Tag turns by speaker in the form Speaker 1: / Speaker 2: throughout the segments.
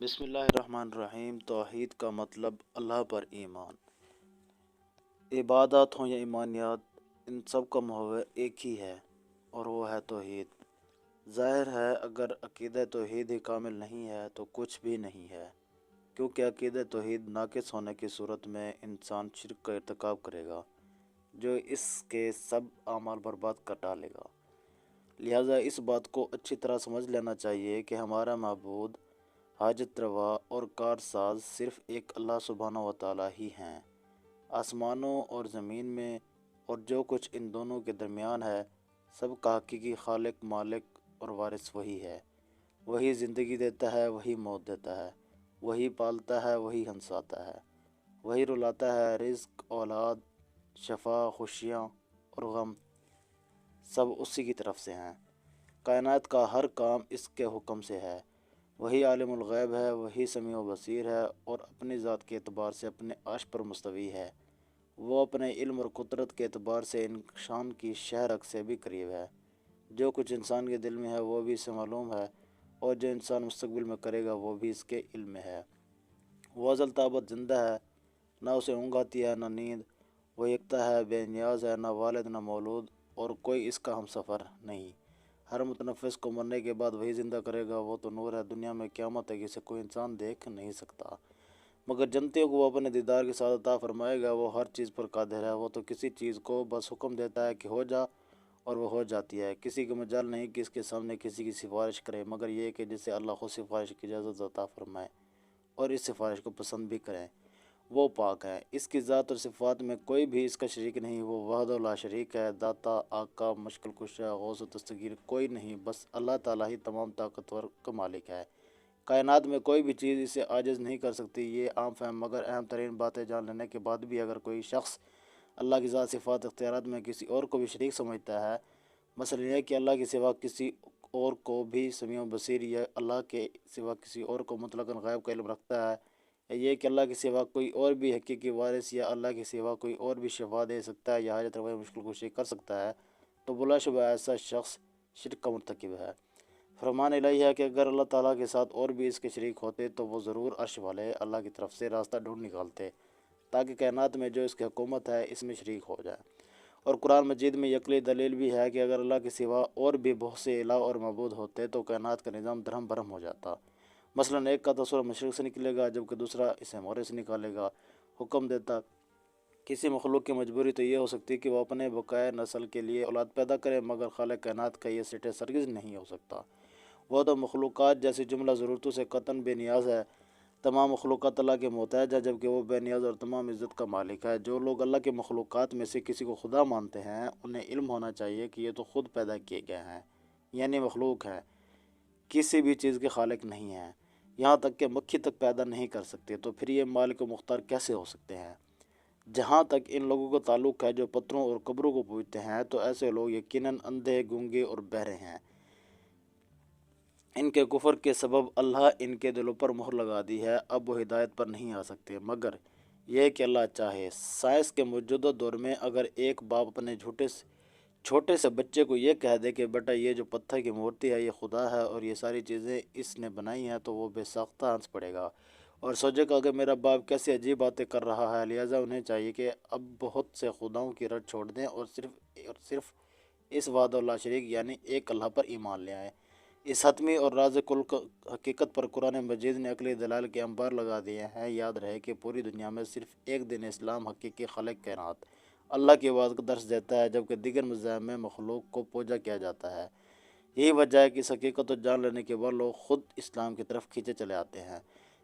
Speaker 1: بسم اللہ الرحمن الرحیم۔ توحید کا مطلب اللہ پر ایمان۔ عبادات ہوں یا ایمانیات، ان سب کا محور ایک ہی ہے اور وہ ہے توحید۔ ظاہر ہے اگر عقیدہ توحید ہی کامل نہیں ہے تو کچھ بھی نہیں ہے، کیونکہ عقیدہ توحید ناقص ہونے کی صورت میں انسان شرک کا ارتکاب کرے گا جو اس کے سب اعمال برباد کر ڈالے گا۔ لہٰذا اس بات کو اچھی طرح سمجھ لینا چاہیے کہ ہمارا معبود، حاجت روا اور کارساز صرف ایک اللہ سبحانہ و تعالیٰ ہی ہیں۔ آسمانوں اور زمین میں اور جو کچھ ان دونوں کے درمیان ہے، سب کا حقیقی خالق، مالک اور وارث وہی ہے۔ وہی زندگی دیتا ہے، وہی موت دیتا ہے، وہی پالتا ہے، وہی ہنساتا ہے، وہی رلاتا ہے۔ رزق، اولاد، شفا، خوشیاں اور غم سب اسی کی طرف سے ہیں۔ کائنات کا ہر کام اس کے حکم سے ہے۔ وہی عالم الغیب ہے، وہی سمیع و بصیر ہے اور اپنی ذات کے اعتبار سے اپنے عرش پر مستوی ہے۔ وہ اپنے علم اور قدرت کے اعتبار سے انسان کی شہ رگ سے بھی قریب ہے۔ جو کچھ انسان کے دل میں ہے وہ بھی اسے معلوم ہے، اور جو انسان مستقبل میں کرے گا وہ بھی اس کے علم میں ہے۔ وہ ازل تا ابد زندہ ہے، نہ اسے اونگ آتی ہے نہ نیند۔ وہ یکتا ہے، بے نیاز ہے، نہ والد نہ مولود، اور کوئی اس کا ہم سفر نہیں۔ ہر متنفس کو مرنے کے بعد وہی زندہ کرے گا۔ وہ تو نور ہے دنیا میں، قیامت ہے جسے کوئی انسان دیکھ نہیں سکتا، مگر جنتیوں کو وہ اپنے دیدار کے ساتھ عطا فرمائے گا۔ وہ ہر چیز پر قادر ہے۔ وہ تو کسی چیز کو بس حکم دیتا ہے کہ ہو جا، اور وہ ہو جاتی ہے۔ کسی کو مجال نہیں کہ اس کے سامنے کسی کی سفارش کرے، مگر یہ کہ جسے اللہ خود سفارش کی اجازت عطا فرمائے اور اس سفارش کو پسند بھی کریں۔ وہ پاک ہے، اس کی ذات اور صفات میں کوئی بھی اس کا شریک نہیں۔ وہ وحدہ لا شریک ہے، داتا، آقا، مشکل کشا، غوث و دستگیر کوئی نہیں، بس اللہ تعالیٰ ہی تمام طاقتور کا مالک ہے۔ کائنات میں کوئی بھی چیز اسے عاجز نہیں کر سکتی، یہ عام فہم مگر اہم ترین باتیں جان لینے کے بعد بھی اگر کوئی شخص اللہ کی ذات، صفات، اختیارات میں کسی اور کو بھی شریک سمجھتا ہے، مثلا یہ کہ اللہ کے سوا کسی اور کو بھی سمیع و بصیر، یا اللہ کے سوا کسی اور کو مطلقاً غیب کا علم رکھتا ہے، یا یہ کہ اللہ کے سوا کوئی اور بھی حقیقی وارث، یا اللہ کے سوا کوئی اور بھی شفا دے سکتا ہے یا حاجت روا مشکل کشی کر سکتا ہے، تو بلا شبہ ایسا شخص شرک کا مرتکب ہے۔ فرمان الہی ہے کہ اگر اللہ تعالیٰ کے ساتھ اور بھی اس کے شریک ہوتے تو وہ ضرور عرش والے اللہ کی طرف سے راستہ ڈھونڈ نکالتے تاکہ کائنات میں جو اس کی حکومت ہے اس میں شریک ہو جائے۔ اور قرآن مجید میں یہ عقلی دلیل بھی ہے کہ اگر اللہ کے سوا اور بھی بہت سے الہ اور معبود ہوتے تو کائنات کا نظام درہم برہم ہو جاتا۔ مثلا ایک کا تصور مشرق سے نکلے گا جبکہ دوسرا اسے مغرب سے نکالے گا۔ حکم دیتا کسی مخلوق کی مجبوری تو یہ ہو سکتی کہ وہ اپنے بقائے نسل کے لیے اولاد پیدا کرے، مگر خالق کائنات کا یہ سٹے سرگز نہیں ہو سکتا۔ وہ تو مخلوقات جیسی جملہ ضرورتوں سے قطعاً بے نیاز ہے۔ تمام مخلوقات اللہ کے محتاج ہے جبکہ وہ بے نیاز اور تمام عزت کا مالک ہے۔ جو لوگ اللہ کے مخلوقات میں سے کسی کو خدا مانتے ہیں انہیں علم ہونا چاہیے کہ یہ تو خود پیدا کیے گئے ہیں، یعنی مخلوق ہیں، کسی بھی چیز کے خالق نہیں ہیں، یہاں تک کہ مکھی تک پیدا نہیں کر سکتے، تو پھر یہ مالک و مختار کیسے ہو سکتے ہیں؟ جہاں تک ان لوگوں کا تعلق ہے جو پتھروں اور قبروں کو پوجتے ہیں، تو ایسے لوگ یقیناً اندھے، گونگے اور بہرے ہیں۔ ان کے کفر کے سبب اللہ ان کے دلوں پر مہر لگا دی ہے، اب وہ ہدایت پر نہیں آ سکتے مگر یہ کہ اللہ چاہے۔ سائنس کے موجودہ دور میں اگر ایک باپ اپنے چھوٹے سے بچے کو یہ کہہ دے کہ بیٹا یہ جو پتھر کی مورتی ہے یہ خدا ہے اور یہ ساری چیزیں اس نے بنائی ہیں، تو وہ بے ساختہ ہنس پڑے گا اور سوچے گا کہ میرا باپ کیسی عجیب باتیں کر رہا ہے۔ لہٰذا انہیں چاہیے کہ اب بہت سے خداؤں کی رٹ چھوڑ دیں اور صرف اس وحدہ لا شریک یعنی ایک اللہ پر ایمان لے آئیں۔ اس حتمی اور راز کل حقیقت پر قرآن مجید نے عقلی دلائل کے انبار لگا دیے ہیں۔ یاد رہے کہ پوری دنیا میں صرف ایک دین اسلام حقیقی خالق کائنات اللہ کی عبادت کا درس دیتا ہے، جبکہ دیگر مذاہب میں مخلوق کو پوجا کیا جاتا ہے۔ یہی وجہ ہے کہ اس حقیقت کو جان لینے کے بعد لوگ خود اسلام کی طرف کھینچے چلے آتے ہیں۔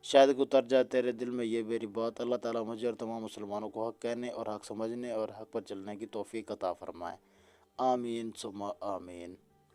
Speaker 1: شاید کہ اتر جائے تیرے دل میں یہ میری بات۔ اللہ تعالیٰ مجھے اور تمام مسلمانوں کو حق کہنے اور حق سمجھنے اور حق پر چلنے کی توفیق عطا فرمائے۔ آمین ثم آمین۔